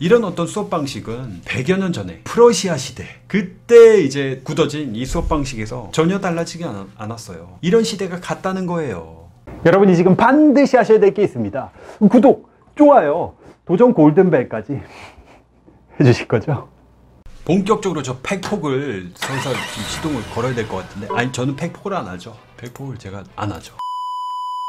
이런 어떤 수업 방식은 100여 년 전에 프러시아 시대 그때 이제 굳어진 이 수업 방식에서 전혀 달라지지 않았어요. 이런 시대가 갔다는 거예요. 여러분이 지금 반드시 하셔야 될 게 있습니다. 구독, 좋아요, 도전 골든벨까지 해주실 거죠? 본격적으로 저 팩폭을 설사 좀 시동을 걸어야 될 것 같은데, 아니 저는 팩폭을 안 하죠. 팩폭을 제가 안 하죠.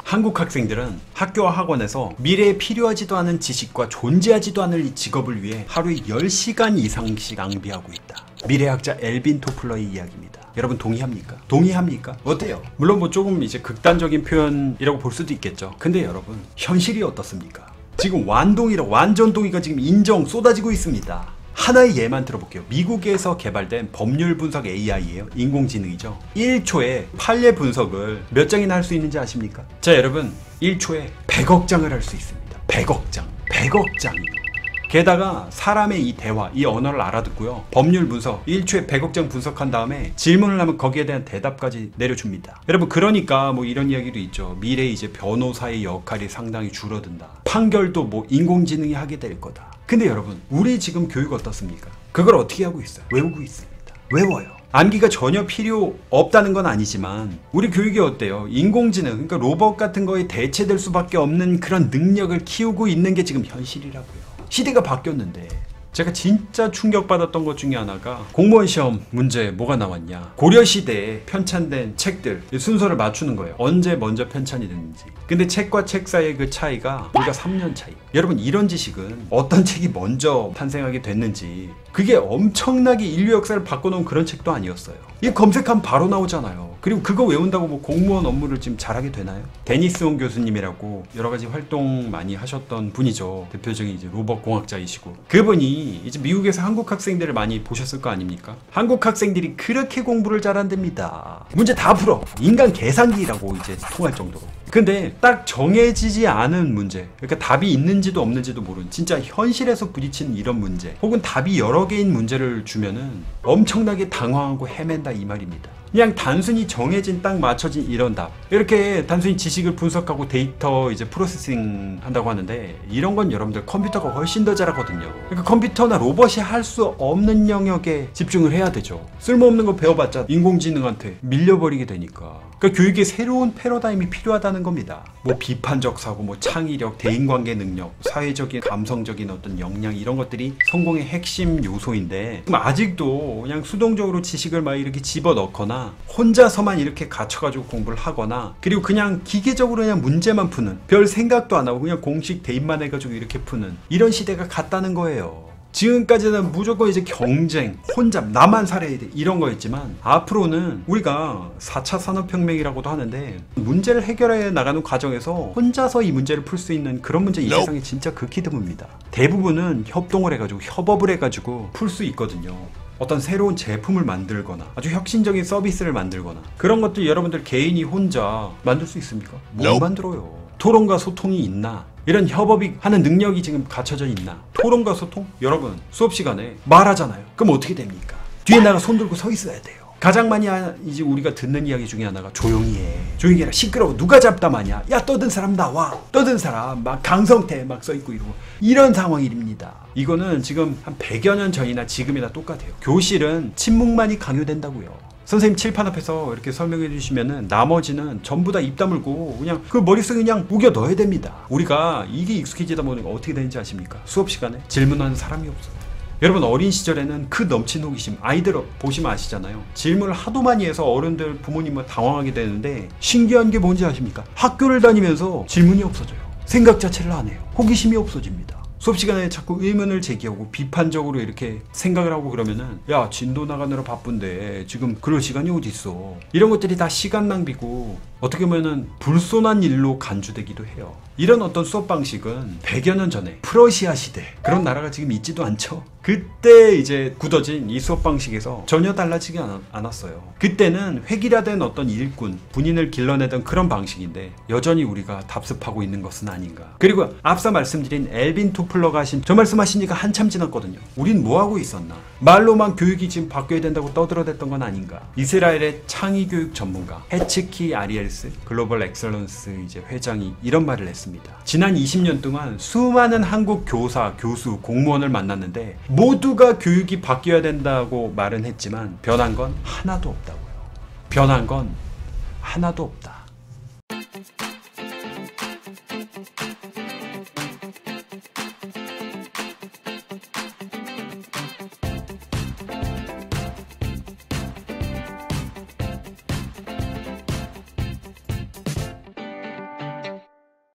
한국 학생들은 학교와 학원에서 미래에 필요하지도 않은 지식과 존재하지도 않을 이 직업을 위해 하루에 10시간 이상씩 낭비하고 있다. 미래학자 엘빈 토플러의 이야기입니다. 여러분 동의합니까? 동의합니까? 어때요? 물론 뭐 조금 이제 극단적인 표현이라고 볼 수도 있겠죠. 근데 여러분 현실이 어떻습니까? 지금 완전 동의가 지금 인정 쏟아지고 있습니다. 하나의 예만 들어볼게요. 미국에서 개발된 법률 분석 AI예요. 인공지능이죠. 1초에 판례 분석을 몇 장이나 할 수 있는지 아십니까? 자, 여러분 1초에 100억 장을 할 수 있습니다. 100억 장. 100억 장이요. 게다가 사람의 이 대화, 이 언어를 알아듣고요. 법률 분석, 1초에 100억 장 분석한 다음에 질문을 하면 거기에 대한 대답까지 내려줍니다. 여러분 그러니까 뭐 이런 이야기도 있죠. 미래에 이제 변호사의 역할이 상당히 줄어든다. 판결도 뭐 인공지능이 하게 될 거다. 근데 여러분 우리 지금 교육 어떻습니까? 그걸 어떻게 하고 있어요? 외우고 있습니다. 외워요. 암기가 전혀 필요 없다는 건 아니지만 우리 교육이 어때요? 인공지능, 그러니까 로봇 같은 거에 대체될 수밖에 없는 그런 능력을 키우고 있는 게 지금 현실이라고요. 시대가 바뀌었는데 제가 진짜 충격받았던 것 중에 하나가 공무원 시험 문제 뭐가 나왔냐, 고려시대에 편찬된 책들 순서를 맞추는 거예요. 언제 먼저 편찬이 됐는지. 근데 책과 책 사이의 그 차이가 우리가 3년 차이. 여러분 이런 지식은 어떤 책이 먼저 탄생하게 됐는지 그게 엄청나게 인류 역사를 바꿔놓은 그런 책도 아니었어요. 이거 검색하면 바로 나오잖아요. 그리고 그거 외운다고 뭐 공무원 업무를 지금 잘하게 되나요? 데니스 옹 교수님이라고 여러 가지 활동 많이 하셨던 분이죠. 대표적인 이제 로봇 공학자이시고, 그분이 이제 미국에서 한국 학생들을 많이 보셨을 거 아닙니까? 한국 학생들이 그렇게 공부를 잘한답니다. 문제 다 풀어. 인간 계산기라고 이제 통할 정도로. 근데 딱 정해지지 않은 문제, 그러니까 답이 있는지도 없는지도 모르는 진짜 현실에서 부딪히는 이런 문제, 혹은 답이 여러 개인 문제를 주면은 엄청나게 당황하고 헤맨다 이 말입니다. 그냥 단순히 정해진 딱 맞춰진 이런 답, 이렇게 단순히 지식을 분석하고 데이터 이제 프로세싱 한다고 하는데, 이런 건 여러분들 컴퓨터가 훨씬 더 잘하거든요. 그러니까 컴퓨터나 로봇이 할 수 없는 영역에 집중을 해야 되죠. 쓸모없는 거 배워봤자 인공지능한테 밀려버리게 되니까. 그러니까 교육에 새로운 패러다임이 필요하다는 겁니다. 뭐 비판적 사고, 뭐 창의력, 대인관계 능력, 사회적인 감성적인 어떤 역량, 이런 것들이 성공의 핵심 요소인데, 그럼 아직도 그냥 수동적으로 지식을 막 이렇게 집어넣거나 혼자서만 이렇게 갇혀가지고 공부를 하거나, 그리고 그냥 기계적으로 그냥 문제만 푸는, 별 생각도 안 하고 그냥 공식 대입만 해가지고 이렇게 푸는 이런 시대가 갔다는 거예요. 지금까지는 무조건 이제 경쟁, 혼잡, 나만 살아야 돼 이런 거였지만, 앞으로는 우리가 4차 산업혁명이라고도 하는데 문제를 해결해 나가는 과정에서 혼자서 이 문제를 풀 수 있는 그런 문제 이 세상에 진짜 극히 드뭅니다. 대부분은 협동을 해가지고 협업을 해가지고 풀 수 있거든요. 어떤 새로운 제품을 만들거나 아주 혁신적인 서비스를 만들거나, 그런 것들 여러분들 개인이 혼자 만들 수 있습니까? 못 만들어요. 토론과 소통이 있나? 이런 협업이 하는 능력이 지금 갖춰져 있나? 토론과 소통? 여러분 수업 시간에 말하잖아요. 그럼 어떻게 됩니까? 뒤에 나가 손 들고 서 있어야 돼요. 가장 많이 이제 우리가 듣는 이야기 중에 하나가 조용히 해. 조용히 해라. 시끄러워. 누가 잡담하냐? 야, 떠든 사람 나와. 떠든 사람 막 강성태 막 써있고 이러고. 이런 상황입니다. 이거는 지금 한 100여 년 전이나 지금이나 똑같아요. 교실은 침묵만이 강요된다고요. 선생님 칠판 앞에서 이렇게 설명해 주시면은 나머지는 전부 다 입 다물고 그냥 그 머릿속에 그냥 우겨 넣어야 됩니다. 우리가 이게 익숙해지다 보니까 어떻게 되는지 아십니까? 수업 시간에 질문하는 사람이 없어요. 여러분 어린 시절에는 그 넘친 호기심, 아이들 보시면 아시잖아요. 질문을 하도 많이 해서 어른들, 부모님은 당황하게 되는데, 신기한 게 뭔지 아십니까? 학교를 다니면서 질문이 없어져요. 생각 자체를 안 해요. 호기심이 없어집니다. 수업 시간에 자꾸 의문을 제기하고 비판적으로 이렇게 생각을 하고 그러면은, 야, 진도 나가느라 바쁜데 지금 그럴 시간이 어디 있어. 이런 것들이 다 시간 낭비고 어떻게 보면은 불손한 일로 간주되기도 해요. 이런 어떤 수업 방식은 100여 년 전에 프러시아 시대, 그런 나라가 지금 있지도 않죠. 그때 이제 굳어진 이 수업 방식에서 전혀 달라지지 않았어요. 그때는 획일화된 어떤 일꾼, 군인을 길러내던 그런 방식인데 여전히 우리가 답습하고 있는 것은 아닌가. 그리고 앞서 말씀드린 엘빈 토플러가 하신 저 말씀하시니까 한참 지났거든요. 우린 뭐하고 있었나? 말로만 교육이 지금 바뀌어야 된다고 떠들어댔던 건 아닌가. 이스라엘의 창의교육 전문가 헤츠키 아리엘 GEX 글로벌 엑셀런스 이제 회장이 이런 말을 했습니다. 지난 20년 동안 수많은 한국 교사, 교수, 공무원을 만났는데 모두가 교육이 바뀌어야 된다고 말은 했지만 변한 건 하나도 없다고요. 변한 건 하나도 없다.